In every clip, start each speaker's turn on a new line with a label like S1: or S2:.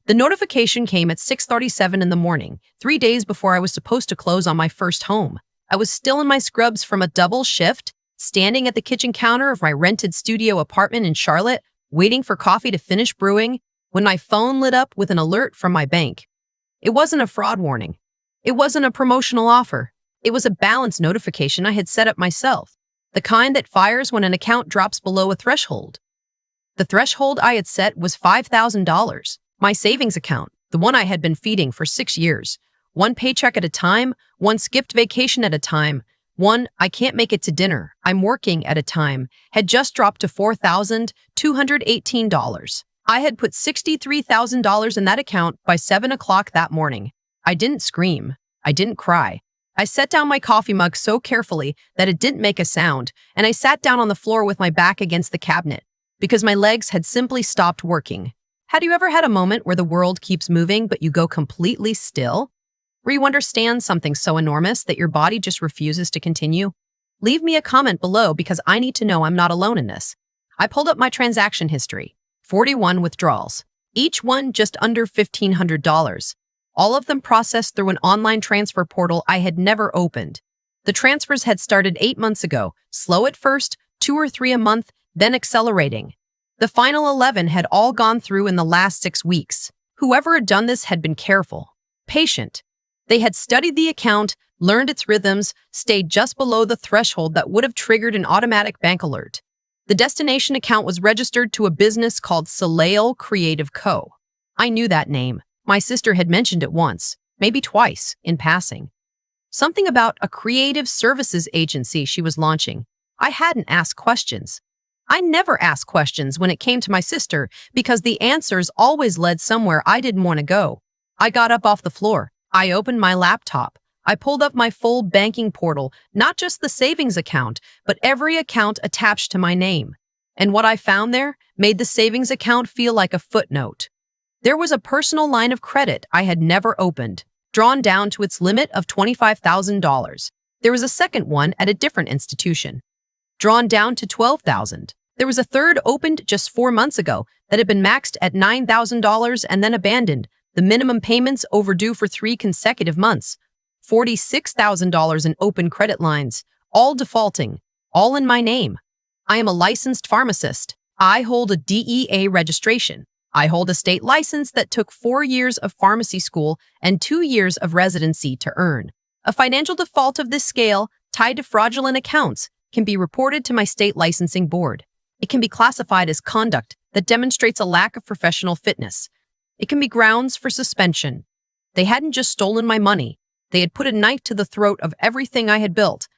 S1: The notification came at 6:37 in the morning, 3 days before I was supposed to close on my first home. I was still in my scrubs from a double shift, standing at the kitchen counter of my rented studio apartment in Charlotte, waiting for coffee to finish brewing, when my phone lit up with an alert from my bank. It wasn't a fraud warning. It wasn't a promotional offer. It was a balance notification I had set up myself, the kind that fires when an account drops below a threshold. The threshold I had set was $5,000. My savings account, the one I had been feeding for 6 years. One paycheck at a time, one skipped vacation at a time, one I can't make it to dinner, I'm working at a time, had just dropped to $4,218. I had put $63,000 in that account by 7 o'clock that morning. I didn't scream. I didn't cry. I set down my coffee mug so carefully that it didn't make a sound, and I sat down on the floor with my back against the cabinet because my legs had simply stopped working. Had you ever had a moment where the world keeps moving but you go completely still? Where you understand something so enormous that your body just refuses to continue? Leave me a comment below because I need to know I'm not alone in this. I pulled up my transaction history. 41 withdrawals, each one just under $1,500. All of them processed through an online transfer portal I had never opened. The transfers had started 8 months ago, slow at first, 2 or 3 a month, then accelerating. The final 11 had all gone through in the last 6 weeks. Whoever had done this had been careful, patient. They had studied the account, learned its rhythms, stayed just below the threshold that would have triggered an automatic bank alert. The destination account was registered to a business called Soleil Creative Co. I knew that name. My sister had mentioned it once, maybe twice, in passing. Something about a creative services agency she was launching. I hadn't asked questions. I never asked questions when it came to my sister because the answers always led somewhere I didn't want to go. I got up off the floor. I opened my laptop. I pulled up my full banking portal, not just the savings account, but every account attached to my name. And what I found there made the savings account feel like a footnote. There was a personal line of credit I had never opened, drawn down to its limit of $25,000. There was a second one at a different institution, drawn down to $12,000. There was a third opened just 4 months ago that had been maxed at $9,000 and then abandoned. The minimum payments overdue for 3 consecutive months. $46,000 in open credit lines, all defaulting, all in my name. I am a licensed pharmacist. I hold a DEA registration. I hold a state license that took 4 years of pharmacy school and 2 years of residency to earn. A financial default of this scale, tied to fraudulent accounts, can be reported to my state licensing board. It can be classified as conduct that demonstrates a lack of professional fitness. It can be grounds for suspension. They hadn't just stolen my money. They had put a knife to the throat of everything I had built.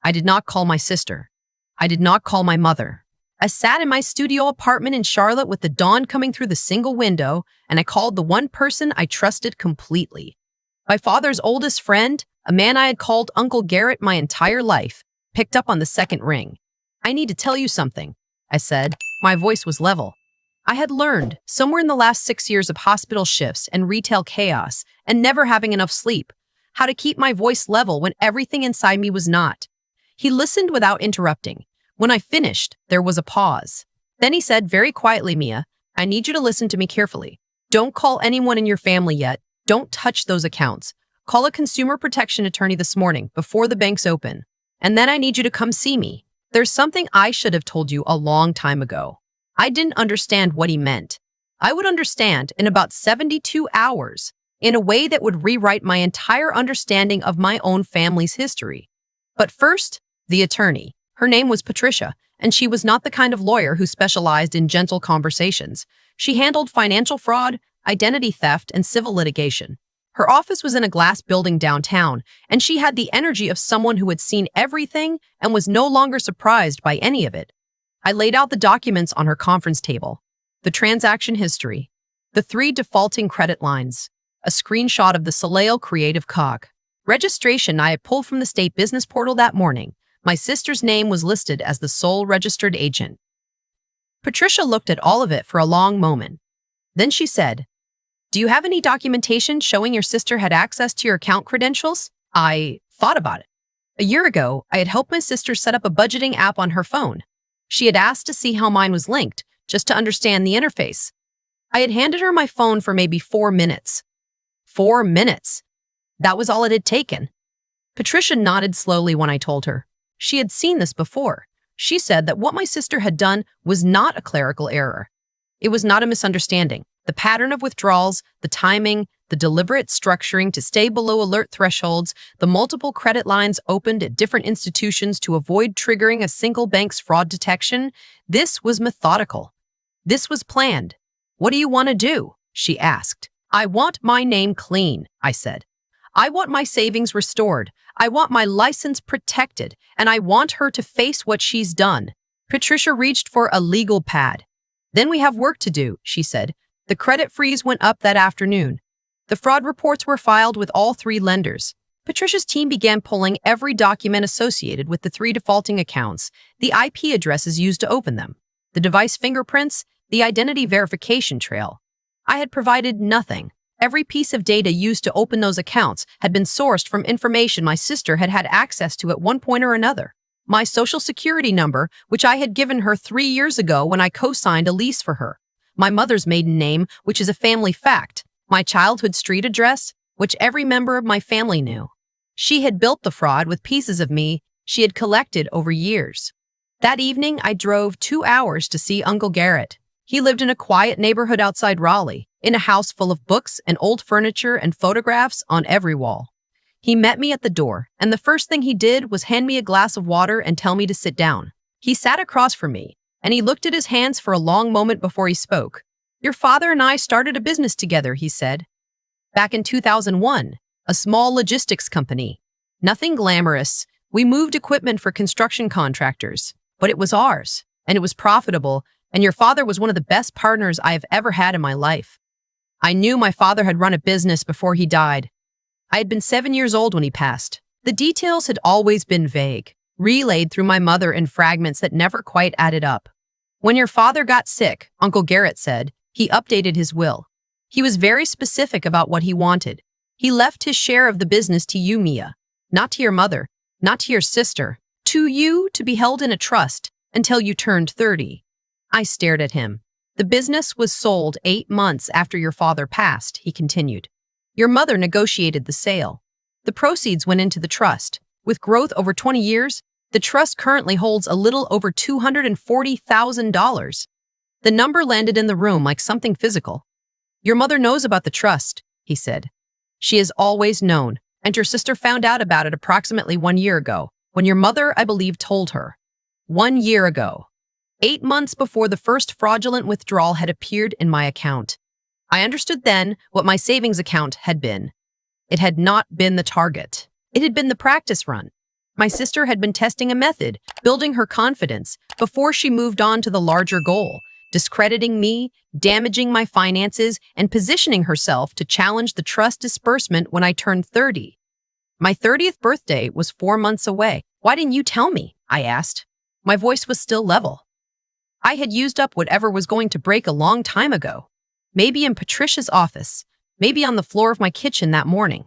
S1: I did not call my sister. I did not call my mother. I sat in my studio apartment in Charlotte with the dawn coming through the single window, and I called the one person I trusted completely. My father's oldest friend, a man I had called Uncle Garrett my entire life, picked up on the second ring. "I need to tell you something," I said. My voice was level. I had learned, somewhere in the last 6 years of hospital shifts and retail chaos and never having enough sleep, how to keep my voice level when everything inside me was not. He listened without interrupting. When I finished, there was a pause. Then he said very quietly, "Mia, I need you to listen to me carefully. Don't call anyone in your family yet. Don't touch those accounts. Call a consumer protection attorney this morning before the banks open. And then I need you to come see me. There's something I should have told you a long time ago." I didn't understand what he meant. I would understand in about 72 hours, in a way that would rewrite my entire understanding of my own family's history. But first, the attorney. Her name was Patricia, and she was not the kind of lawyer who specialized in gentle conversations. She handled financial fraud, identity theft, and civil litigation. Her office was in a glass building downtown, and she had the energy of someone who had seen everything and was no longer surprised by any of it. I laid out the documents on her conference table. The transaction history, the 3 defaulting credit lines, a screenshot of the Soleil Creative Cog. Registration I had pulled from the state business portal that morning. My sister's name was listed as the sole registered agent. Patricia looked at all of it for a long moment. Then she said, "Do you have any documentation showing your sister had access to your account credentials?" I thought about it. A year ago, I had helped my sister set up a budgeting app on her phone. She had asked to see how mine was linked, just to understand the interface. I had handed her my phone for maybe 4 minutes. 4 minutes. That was all it had taken. Patricia nodded slowly when I told her. She had seen this before. She said that what my sister had done was not a clerical error. It was not a misunderstanding. The pattern of withdrawals, the timing, the deliberate structuring to stay below alert thresholds, the multiple credit lines opened at different institutions to avoid triggering a single bank's fraud detection, this was methodical. This was planned. What do you want to do? She asked. I want my name clean, I said. I want my savings restored. I want my license protected, and I want her to face what she's done. Patricia reached for a legal pad. Then we have work to do, she said. The credit freeze went up that afternoon. The fraud reports were filed with all 3 lenders. Patricia's team began pulling every document associated with the 3 defaulting accounts, the IP addresses used to open them, the device fingerprints, the identity verification trail. I had provided nothing. Every piece of data used to open those accounts had been sourced from information my sister had had access to at one point or another. My social security number, which I had given her 3 years ago when I co-signed a lease for her. My mother's maiden name, which is a family fact. My childhood street address, which every member of my family knew. She had built the fraud with pieces of me she had collected over years. That evening, I drove 2 hours to see Uncle Garrett. He lived in a quiet neighborhood outside Raleigh, in a house full of books and old furniture and photographs on every wall. He met me at the door, and the first thing he did was hand me a glass of water and tell me to sit down. He sat across from me, and he looked at his hands for a long moment before he spoke. Your father and I started a business together, he said. Back in 2001, a small logistics company. Nothing glamorous. We moved equipment for construction contractors, but it was ours, and it was profitable, and your father was one of the best partners I have ever had in my life. I knew my father had run a business before he died. I had been 7 years old when he passed. The details had always been vague, relayed through my mother in fragments that never quite added up. When your father got sick, Uncle Garrett said, he updated his will. He was very specific about what he wanted. He left his share of the business to you, Mia. Not to your mother, not to your sister. To you to be held in a trust until you turned 30. I stared at him. The business was sold 8 months after your father passed, he continued. Your mother negotiated the sale. The proceeds went into the trust. With growth over 20 years, the trust currently holds a little over $240,000. The number landed in the room like something physical. Your mother knows about the trust, he said. She has always known, and your sister found out about it approximately 1 year ago, when your mother, I believe, told her. 1 year ago. 8 months before the first fraudulent withdrawal had appeared in my account. I understood then what my savings account had been. It had not been the target. It had been the practice run. My sister had been testing a method, building her confidence, before she moved on to the larger goal, discrediting me, damaging my finances, and positioning herself to challenge the trust disbursement when I turned 30. My 30th birthday was 4 months away. Why didn't you tell me? I asked. My voice was still level. I had used up whatever was going to break a long time ago. Maybe in Patricia's office, maybe on the floor of my kitchen that morning.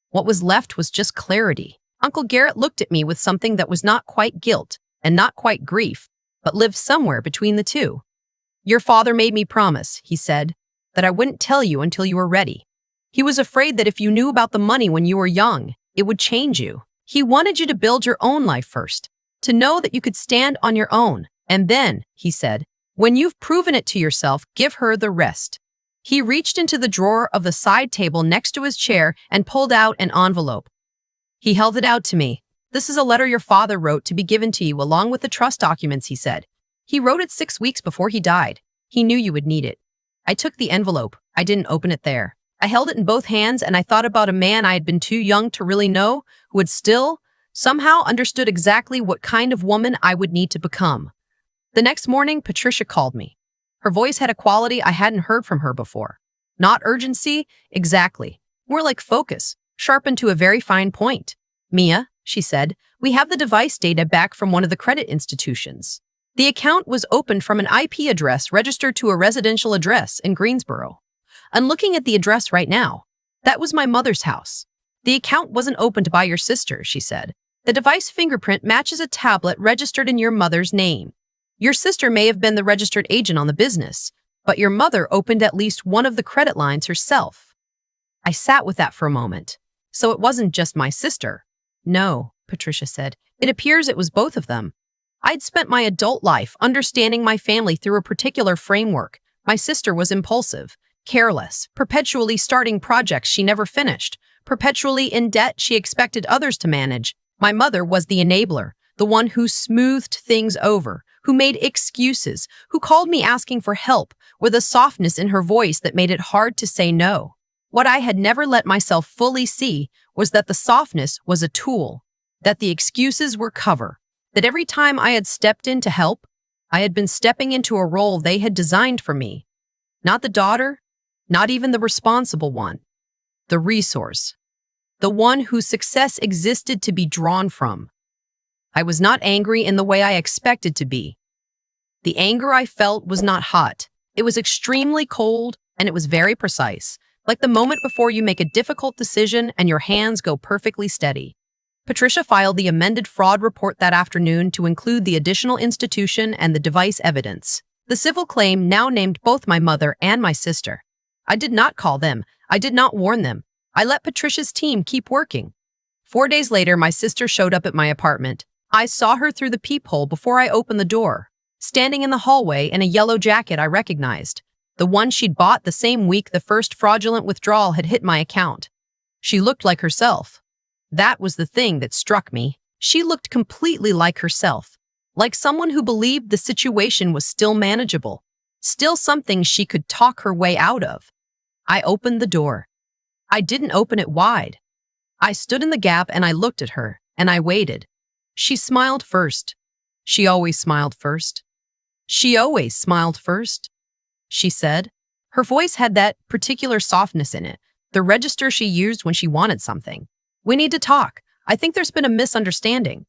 S1: What was left was just clarity. Uncle Garrett looked at me with something that was not quite guilt and not quite grief, but lived somewhere between the two. Your father made me promise, he said, that I wouldn't tell you until you were ready. He was afraid that if you knew about the money when you were young, it would change you. He wanted you to build your own life first, to know that you could stand on your own. And then, he said, when you've proven it to yourself, give her the rest. He reached into the drawer of the side table next to his chair and pulled out an envelope. He held it out to me. This is a letter your father wrote to be given to you along with the trust documents, he said. He wrote it 6 weeks before he died. He knew you would need it. I took the envelope. I didn't open it there. I held it in both hands and I thought about a man I had been too young to really know, who had still, somehow understood exactly what kind of woman I would need to become. The next morning, Patricia called me. Her voice had a quality I hadn't heard from her before. Not urgency, exactly. More like focus, sharpened to a very fine point. Mia, she said, we have the device data back from one of the credit institutions. The account was opened from an IP address registered to a residential address in Greensboro. I'm looking at the address right now. That was my mother's house. The account wasn't opened by your sister, she said. The device fingerprint matches a tablet registered in your mother's name. Your sister may have been the registered agent on the business, But your mother opened at least one of the credit lines herself. I sat with that for a moment. So it wasn't just my sister. No, Patricia said. It appears it was both of them. I'd spent my adult life understanding my family through a particular framework. My sister was impulsive, careless, perpetually starting projects she never finished, perpetually in debt she expected others to manage. My mother was the enabler, the one who smoothed things over, who made excuses, who called me asking for help with a softness in her voice that made it hard to say no. What I had never let myself fully see was that the softness was a tool, that the excuses were cover, that every time I had stepped in to help, I had been stepping into a role they had designed for me. Not the daughter, not even the responsible one. The resource. The one whose success existed to be drawn from. I was not angry in the way I expected to be. The anger I felt was not hot. It was extremely cold, and it was very precise, like the moment before you make a difficult decision and your hands go perfectly steady. Patricia filed the amended fraud report that afternoon to include the additional institution and the device evidence. The civil claim now named both my mother and my sister. I did not call them. I did not warn them. I let Patricia's team keep working. 4 days later, my sister showed up at my apartment. I saw her through the peephole before I opened the door, standing in the hallway in a yellow jacket I recognized, the one she'd bought the same week the first fraudulent withdrawal had hit my account. She looked like herself. That was the thing that struck me. She looked completely like herself, like someone who believed the situation was still manageable, still something she could talk her way out of. I opened the door. I didn't open it wide. I stood in the gap and I looked at her, and I waited. She smiled first. She always smiled first. She always smiled first, she said. Her voice had that particular softness in it, the register she used when she wanted something. We need to talk. I think there's been a misunderstanding.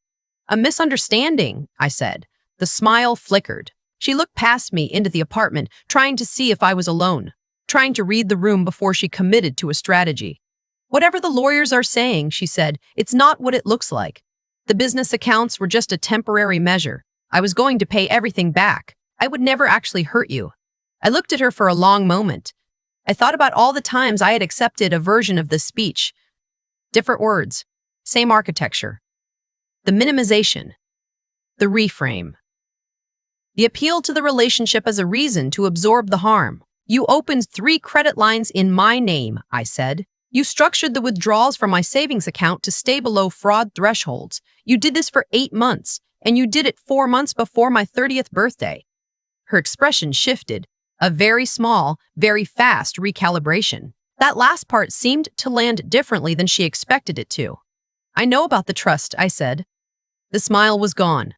S1: A misunderstanding, I said. The smile flickered. She looked past me into the apartment, trying to see if I was alone, trying to read the room before she committed to a strategy. Whatever the lawyers are saying, she said, it's not what it looks like. The business accounts were just a temporary measure. I was going to pay everything back. I would never actually hurt you. I looked at her for a long moment. I thought about all the times I had accepted a version of this speech. Different words, same architecture. The minimization, the reframe. The appeal to the relationship as a reason to absorb the harm. You opened 3 credit lines in my name, I said. You structured the withdrawals from my savings account to stay below fraud thresholds. You did this for 8 months, and you did it 4 months before my 30th birthday. Her expression shifted, a very small, very fast recalibration. That last part seemed to land differently than she expected it to. I know about the trust, I said. The smile was gone.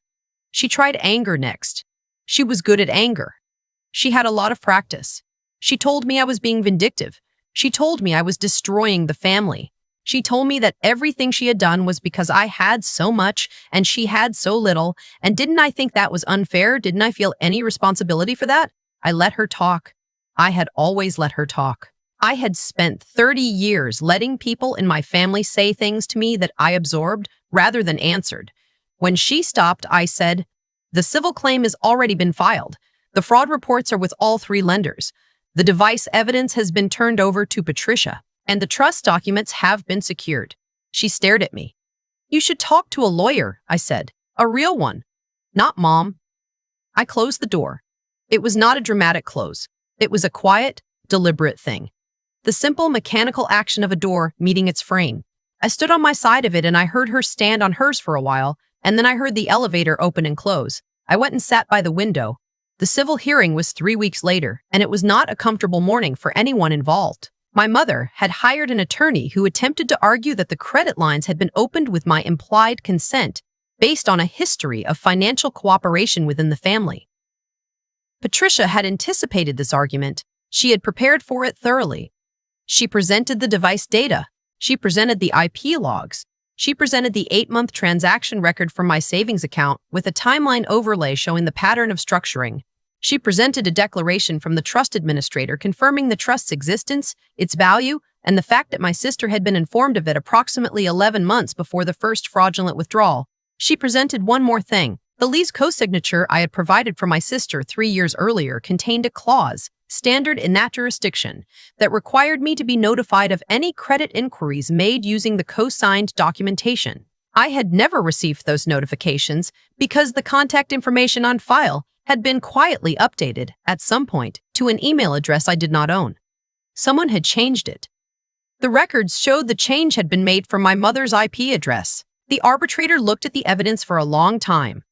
S1: She tried anger next. She was good at anger. She had a lot of practice. She told me I was being vindictive. She told me I was destroying the family. She told me that everything she had done was because I had so much and she had so little, and didn't I think that was unfair? Didn't I feel any responsibility for that? I let her talk. I had always let her talk. I had spent 30 years letting people in my family say things to me that I absorbed rather than answered. When she stopped, I said, the civil claim has already been filed. The fraud reports are with all 3 lenders. The device evidence has been turned over to Patricia, and the trust documents have been secured. She stared at me. You should talk to a lawyer, I said. A real one. Not Mom. I closed the door. It was not a dramatic close. It was a quiet, deliberate thing. The simple mechanical action of a door meeting its frame. I stood on my side of it and I heard her stand on hers for a while, and then I heard the elevator open and close. I went and sat by the window. The civil hearing was 3 weeks later, and it was not a comfortable morning for anyone involved. My mother had hired an attorney who attempted to argue that the credit lines had been opened with my implied consent, based on a history of financial cooperation within the family. Patricia had anticipated this argument. She had prepared for it thoroughly. She presented the device data. She presented the IP logs. She presented the 8-month transaction record from my savings account with a timeline overlay showing the pattern of structuring. She presented a declaration from the trust administrator confirming the trust's existence, its value, and the fact that my sister had been informed of it approximately 11 months before the first fraudulent withdrawal. She presented one more thing. The lease co-signature I had provided for my sister 3 years earlier contained a clause standard in that jurisdiction, that required me to be notified of any credit inquiries made using the co-signed documentation. I had never received those notifications because the contact information on file had been quietly updated at some point to an email address I did not own. Someone had changed it. The records showed the change had been made from my mother's IP address. The arbitrator looked at the evidence for a long time.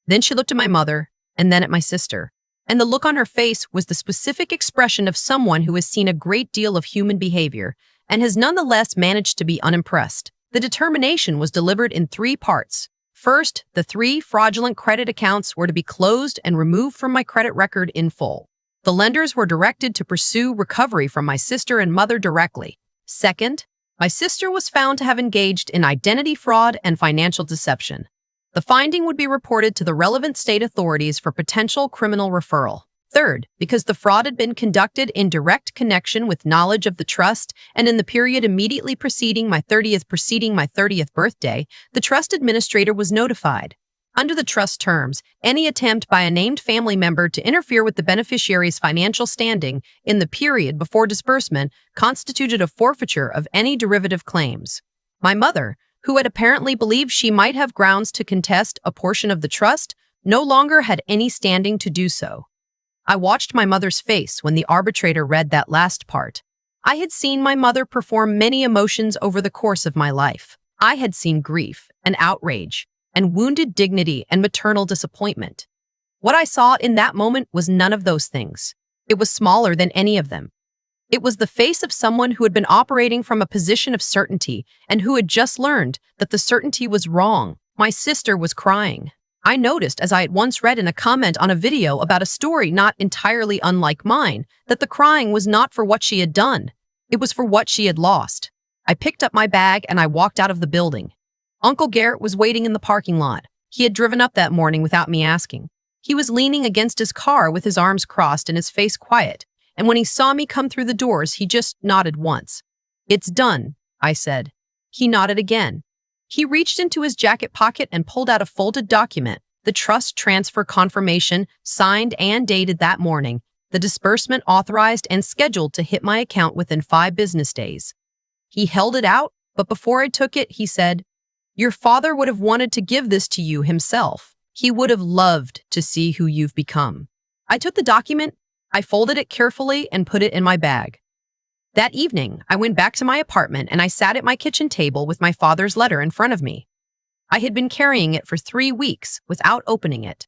S1: Then she looked at my mother, and then at my sister. And the look on her face was the specific expression of someone who has seen a great deal of human behavior and has nonetheless managed to be unimpressed. The determination was delivered in 3 parts. First, the 3 fraudulent credit accounts were to be closed and removed from my credit record in full. The lenders were directed to pursue recovery from my sister and mother directly. Second, my sister was found to have engaged in identity fraud and financial deception. The finding would be reported to the relevant state authorities for potential criminal referral. Third, because the fraud had been conducted in direct connection with knowledge of the trust and in the period immediately preceding my 30th birthday, the trust administrator was notified. Under the trust terms, any attempt by a named family member to interfere with the beneficiary's financial standing in the period before disbursement constituted a forfeiture of any derivative claims. My mother, who had apparently believed she might have grounds to contest a portion of the trust, no longer had any standing to do so. I watched my mother's face when the arbitrator read that last part. I had seen my mother perform many emotions over the course of my life. I had seen grief and outrage and wounded dignity and maternal disappointment. What I saw in that moment was none of those things. It was smaller than any of them. It was the face of someone who had been operating from a position of certainty and who had just learned that the certainty was wrong. My sister was crying. I noticed, as I had once read in a comment on a video about a story not entirely unlike mine, that the crying was not for what she had done. It was for what she had lost. I picked up my bag and I walked out of the building. Uncle Garrett was waiting in the parking lot. He had driven up that morning without me asking. He was leaning against his car with his arms crossed and his face quiet, and when he saw me come through the doors, he just nodded once. "It's done," I said. He nodded again. He reached into his jacket pocket and pulled out a folded document, the trust transfer confirmation, signed and dated that morning, the disbursement authorized and scheduled to hit my account within 5 business days. He held it out, but before I took it, he said, "Your father would have wanted to give this to you himself. He would have loved to see who you've become." I took the document, I folded it carefully and put it in my bag. That evening, I went back to my apartment and I sat at my kitchen table with my father's letter in front of me. I had been carrying it for 3 weeks without opening it.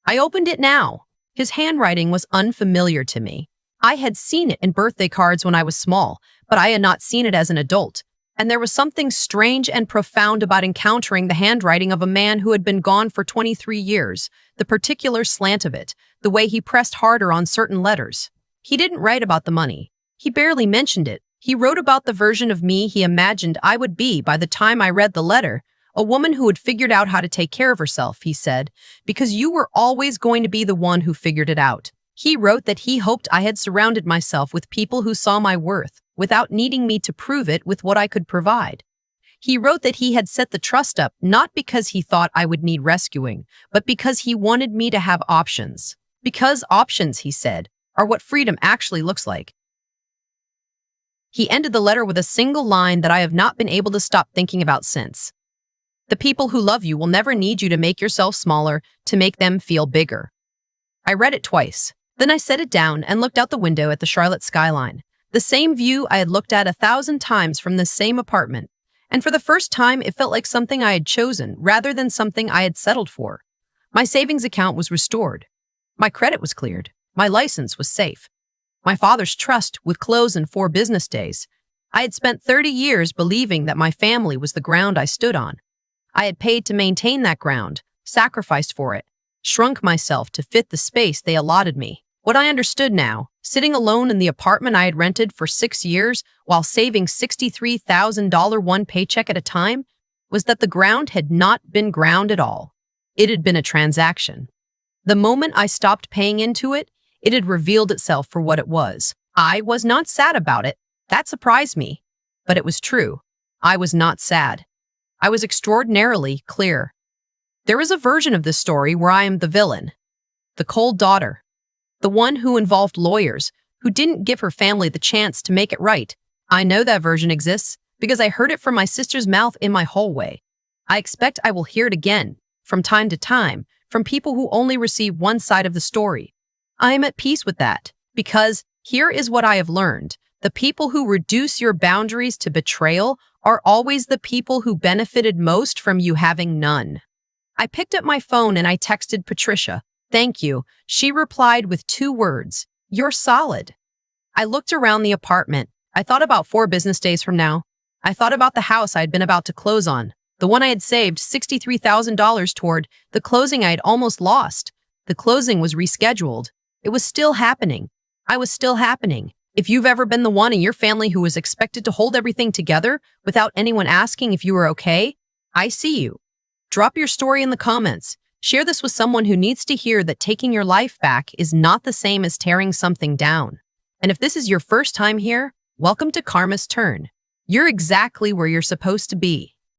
S1: I opened it now. His handwriting was unfamiliar to me. I had seen it in birthday cards when I was small, but I had not seen it as an adult. And there was something strange and profound about encountering the handwriting of a man who had been gone for 23 years, the particular slant of it, the way he pressed harder on certain letters. He didn't write about the money. He barely mentioned it. He wrote about the version of me he imagined I would be by the time I read the letter, a woman who had figured out how to take care of herself, he said, because you were always going to be the one who figured it out. He wrote that he hoped I had surrounded myself with people who saw my worth, without needing me to prove it with what I could provide. He wrote that he had set the trust up not because he thought I would need rescuing, but because he wanted me to have options. Because options, he said, are what freedom actually looks like. He ended the letter with a single line that I have not been able to stop thinking about since. The people who love you will never need you to make yourself smaller to make them feel bigger. I read it twice. Then I set it down and looked out the window at the Charlotte skyline. The same view I had looked at 1,000 times from the same apartment, and for the first time it felt like something I had chosen rather than something I had settled for. My savings account was restored. My credit was cleared. My license was safe. My father's trust would close in 4 business days. I had spent 30 years believing that my family was the ground I stood on. I had paid to maintain that ground, sacrificed for it, shrunk myself to fit the space they allotted me. What I understood now, sitting alone in the apartment I had rented for 6 years while saving $63,000 one paycheck at a time, was that the ground had not been ground at all. It had been a transaction. The moment I stopped paying into it, it had revealed itself for what it was. I was not sad about it. That surprised me. But it was true. I was not sad. I was extraordinarily clear. There is a version of this story where I am the villain, the cold daughter, The one who involved lawyers, who didn't give her family the chance to make it right. I know that version exists because I heard it from my sister's mouth in my hallway. I expect I will hear it again, from time to time, from people who only receive one side of the story. I am at peace with that, because here is what I have learned. The people who reduce your boundaries to betrayal are always the people who benefited most from you having none. I picked up my phone and I texted Patricia. Thank you. She replied with 2 words. You're solid. I looked around the apartment. I thought about 4 business days from now. I thought about the house I'd been about to close on, the one I had saved $63,000 toward, the closing I had almost lost. The closing was rescheduled. It was still happening. I was still happening. If you've ever been the one in your family who was expected to hold everything together without anyone asking if you were okay, I see you. Drop your story in the comments. Share this with someone who needs to hear that taking your life back is not the same as tearing something down. And if this is your first time here, welcome to Karma's Turn. You're exactly where you're supposed to be.